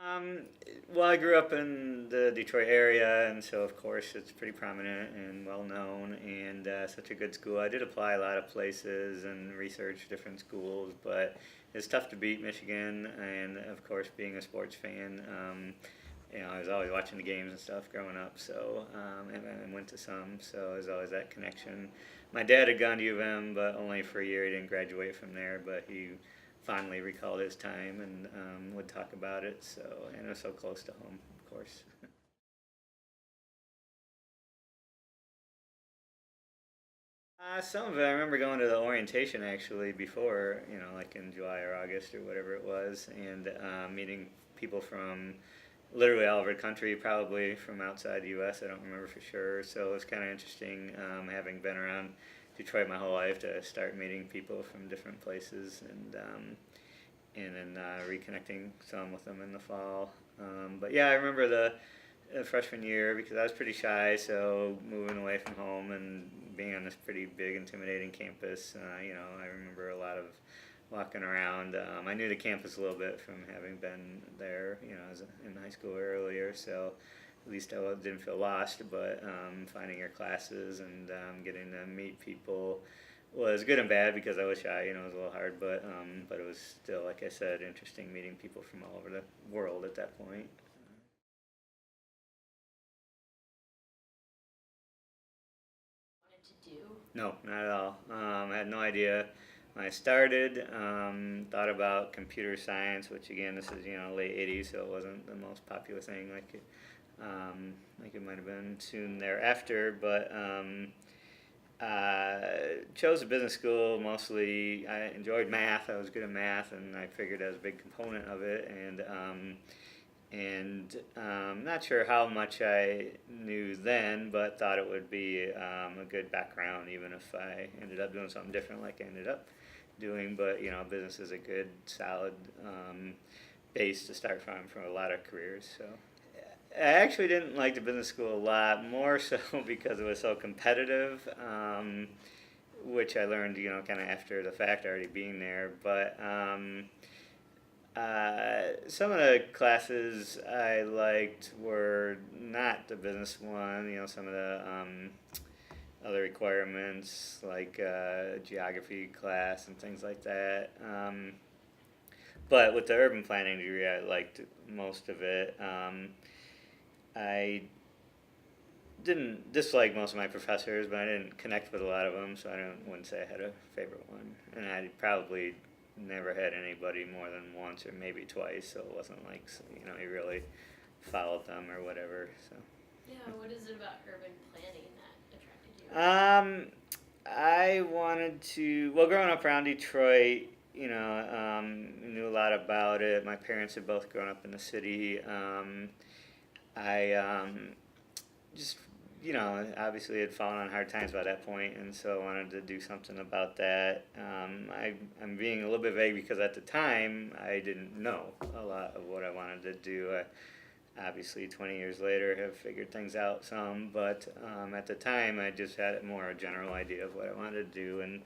Um, well, I grew up in the Detroit area, and so of course it's pretty prominent and well known, and such a good school. I did apply a lot of places and research different schools, but it's tough to beat Michigan. And of course, being a sports fan, I was always watching the games and stuff growing up. So and went to some, so there's always that connection. My dad had gone to U of M, but only for a year. He didn't graduate from there, but he fondly recalled his time and would talk about it. So, and it was so close to home, of course. Some of it, I remember going to the orientation actually before, like in July or August or whatever it was, and meeting people from literally all over the country, probably from outside the U.S. I don't remember for sure. So it was kind of interesting having been around Detroit my whole life to start meeting people from different places and then reconnecting some with them in the fall. But yeah, I remember the freshman year because I was pretty shy, so moving away from home and being on this pretty big, intimidating campus, I remember a lot of walking around. I knew the campus a little bit from having been there, as in high school earlier, so at least I didn't feel lost. But finding your classes and getting to meet people was good and bad because I was shy. It was a little hard, but it was still, like I said, interesting meeting people from all over the world at that point. Wanted to do. No, not at all. I had no idea when I started. Thought about computer science, which again, this is late '80s, so it wasn't the most popular thing like it might have been soon thereafter. But chose a business school mostly. I enjoyed math. I was good at math, and I figured that was a big component of it. And not sure how much I knew then, but thought it would be a good background, even if I ended up doing something different, like I ended up doing. But business is a good, solid base to start from for a lot of careers. So I actually didn't like the business school a lot, more so because it was so competitive, which I learned, kind of after the fact, already being there. But some of the classes I liked were not the business one. Some of the other requirements like geography class and things like that. But with the urban planning degree, I liked most of it. I didn't dislike most of my professors, but I didn't connect with a lot of them, so wouldn't say I had a favorite one. And I probably never had anybody more than once or maybe twice, so it wasn't like you really followed them or whatever. So. Yeah, what is it about urban planning that attracted you? I wanted to. Well, growing up around Detroit, knew a lot about it. My parents had both grown up in the city. I just obviously had fallen on hard times by that point, and so I wanted to do something about that. I'm being a little bit vague because at the time I didn't know a lot of what I wanted to do. Obviously, 20 years later, have figured things out some, but at the time I just had more a general idea of what I wanted to do. And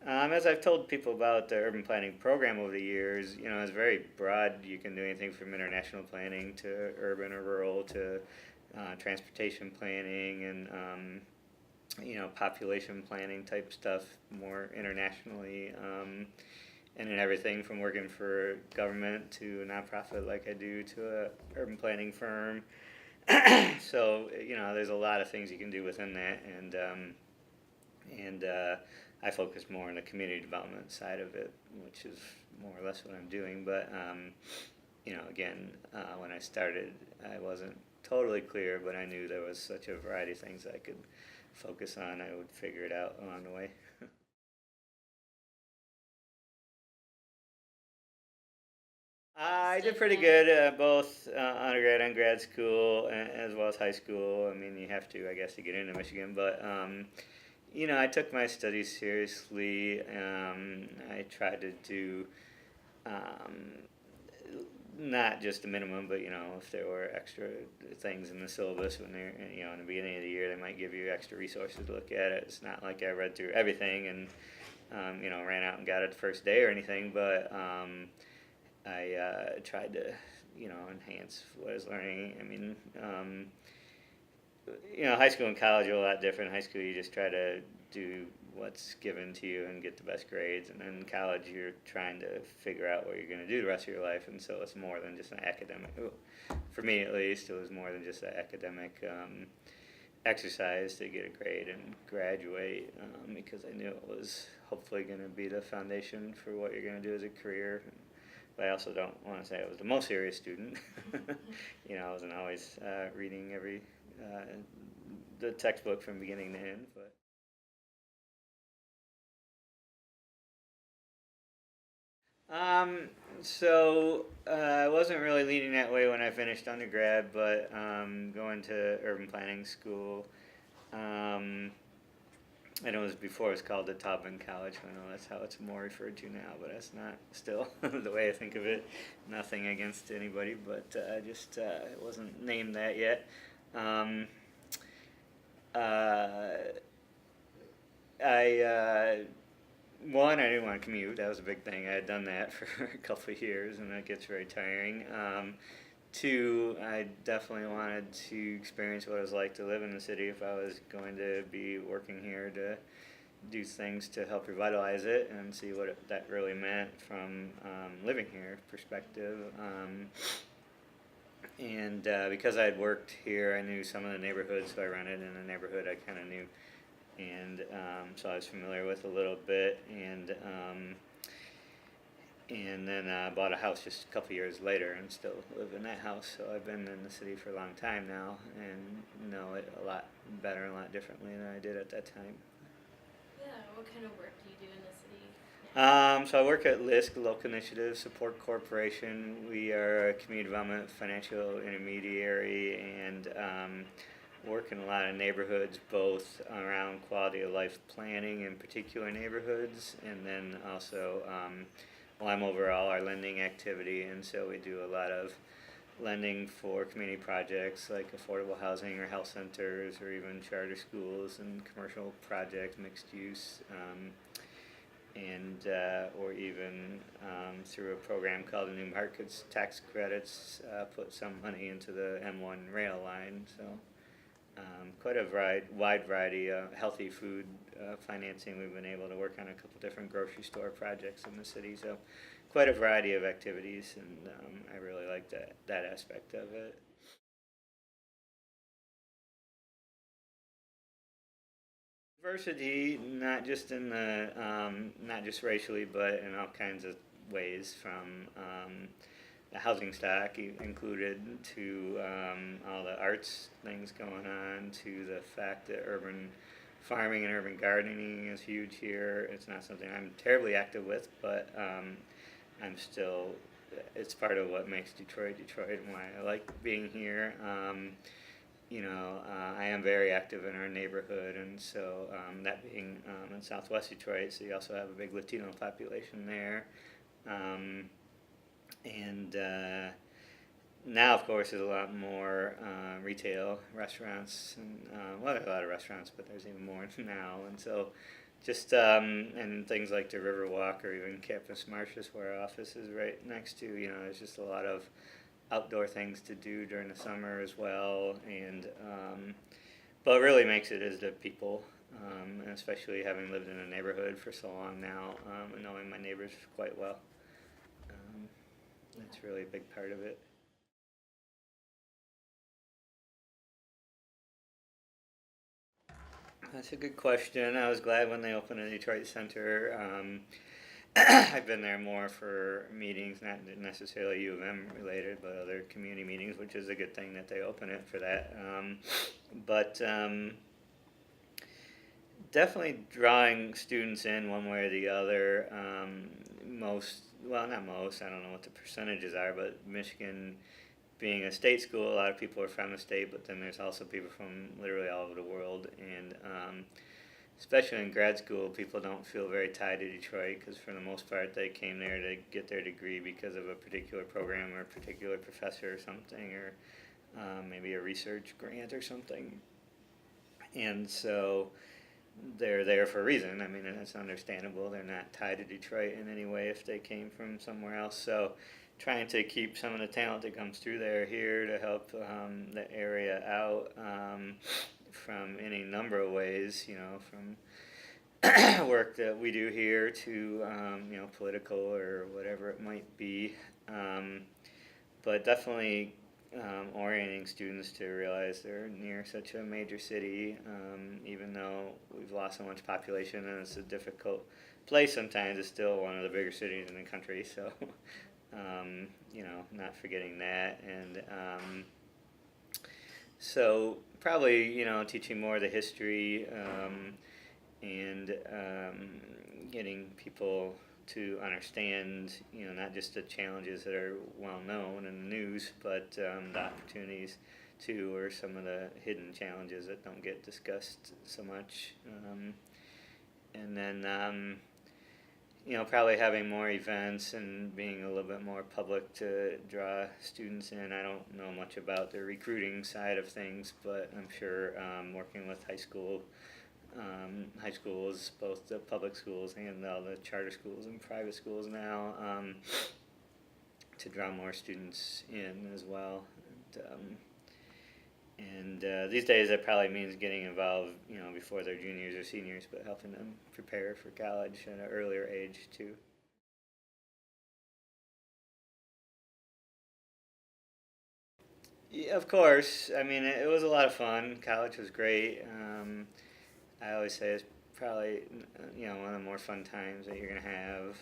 as I've told people about the urban planning program over the years, it's very broad. You can do anything from international planning to urban or rural to transportation planning and population planning type stuff more internationally, and in everything from working for government to a nonprofit like I do to a urban planning firm. So there's a lot of things you can do within that, and I focus more on the community development side of it, which is more or less what I'm doing. But again, when I started, I wasn't totally clear, but I knew there was such a variety of things I could focus on. I would figure it out along the way. I did Study pretty that. good, both undergrad and grad school, as well as high school. I mean, you have to, I guess, to get into Michigan. But I took my studies seriously. I tried to do um, not just the minimum, but if there were extra things in the syllabus when they're in the beginning of the year, they might give you extra resources to look at it. It's not like I read through everything and ran out and got it the first day or anything, but I tried to enhance what I was learning. I mean, high school and college are a lot different. High school, you just try to do what's given to you and get the best grades, and then in college, you're trying to figure out what you're going to do the rest of your life, and so it's more than just an academic. For me, at least, it was more than just an academic exercise to get a grade and graduate, because I knew it was hopefully going to be the foundation for what you're going to do as a career. But I also don't want to say I was the most serious student. I wasn't always reading every the textbook from beginning to end. But I wasn't really leaning that way when I finished undergrad, but going to urban planning school. I know it was before it was called the Taubman College. I know that's how it's more referred to now, but that's not still the way I think of it. Nothing against anybody, but just it wasn't named that yet. I didn't want to commute. That was a big thing. I had done that for a couple of years, and that gets very tiring. Two, I definitely wanted to experience what it was like to live in the city if I was going to be working here to do things to help revitalize it and see what that really meant from living here perspective. And because I had worked here, I knew some of the neighborhoods, so I rented in a neighborhood I kind of knew. And so I was familiar with a little bit, and then bought a house just a couple years later and still live in that house. So I've been in the city for a long time now and know it a lot better and a lot differently than I did at that time. Yeah, what kind of work do you do in the city now? So I work at LISC, Local Initiative Support Corporation. We are a community development financial intermediary and work in a lot of neighborhoods, both around quality of life planning in particular neighborhoods, and then also I'm overall our lending activity, and so we do a lot of lending for community projects like affordable housing or health centers or even charter schools and commercial projects, mixed use, and or even through a program called the New Markets Tax Credits, put some money into the M1 rail line. So quite a wide variety of healthy food financing. We've been able to work on a couple different grocery store projects in the city, so quite a variety of activities, and I really like that aspect of it. Diversity, not just in the not just racially, but in all kinds of ways, from the housing stock included to all the arts things going on, to the fact that urban farming and urban gardening is huge here. It's not something I'm terribly active with, but I'm still, it's part of what makes Detroit and why I like being here. I am very active in our neighborhood, and so that being in Southwest Detroit, so you also have a big Latino population there. And now, of course, there's a lot more retail, restaurants, and there's a lot of restaurants, but there's even more now. And so just, and things like the Riverwalk or even Campus Martius, where our office is right next to, there's just a lot of outdoor things to do during the summer as well. And but what really makes it is the people, and especially having lived in a neighborhood for so long now, and knowing my neighbors quite well. That's really a big part of it. That's a good question. I was glad when they opened a Detroit Center. I've been there more for meetings, not necessarily U of M related, but other community meetings, which is a good thing that they open it for that. But definitely drawing students in one way or the other. Not most, I don't know what the percentages are, but Michigan being a state school, a lot of people are from the state, but then there's also people from literally all over the world. And especially in grad school, people don't feel very tied to Detroit because for the most part they came there to get their degree because of a particular program or a particular professor or something, or maybe a research grant or something. And so they're there for a reason. I mean, and it's understandable. They're not tied to Detroit in any way if they came from somewhere else. So, trying to keep some of the talent that comes through there here to help the area out from any number of ways. You know, from work that we do here to political or whatever it might be. Um, but definitely orienting students to realize they're near such a major city, even though we've lost so much population and it's a difficult place sometimes, it's still one of the bigger cities in the country. So, not forgetting that. And so, probably, teaching more of the history and getting people to understand, not just the challenges that are well known in the news, but the opportunities too, or some of the hidden challenges that don't get discussed so much. And then, probably having more events and being a little bit more public to draw students in. I don't know much about the recruiting side of things, but I'm sure working with high schools, both the public schools and all the charter schools and private schools now, to draw more students in as well. And these days that probably means getting involved, before they're juniors or seniors, but helping them prepare for college at an earlier age too. Yeah, of course. I mean, it was a lot of fun. College was great. I always say it's probably one of the more fun times that you're gonna have.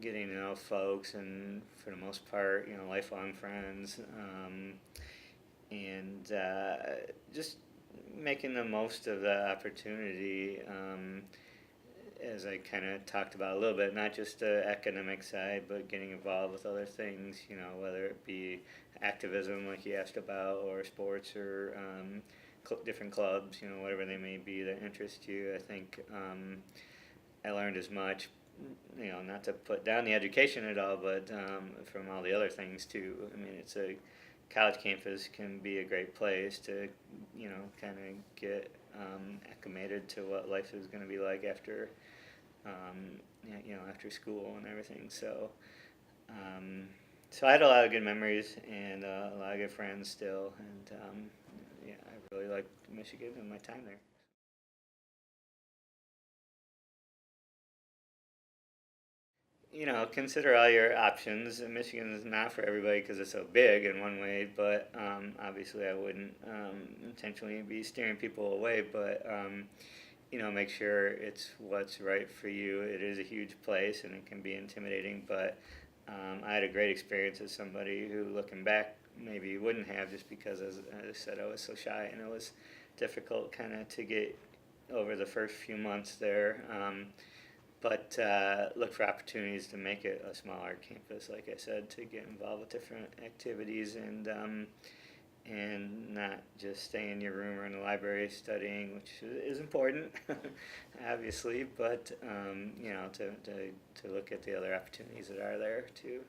Getting to know folks and for the most part, lifelong friends, and just making the most of the opportunity. As I kind of talked about a little bit, not just the academic side, but getting involved with other things, whether it be activism like you asked about, or sports, or different clubs, whatever they may be that interest you. I think I learned as much, not to put down the education at all, but from all the other things too. I mean, it's a college campus can be a great place to, kind of get acclimated to what life is going to be like after, after school and everything. So I had a lot of good memories and a lot of good friends still, and I really liked Michigan and my time there. Consider all your options. Michigan is not for everybody because it's so big in one way, but obviously I wouldn't intentionally be steering people away, but make sure it's what's right for you. It is a huge place and it can be intimidating, but I had a great experience as somebody who, looking back, maybe wouldn't have, just because, as I said, I was so shy and it was difficult kind of to get over the first few months there. But look for opportunities to make it a smaller campus, like I said, to get involved with different activities and not just stay in your room or in the library studying, which is important, obviously, but to look at the other opportunities that are there too.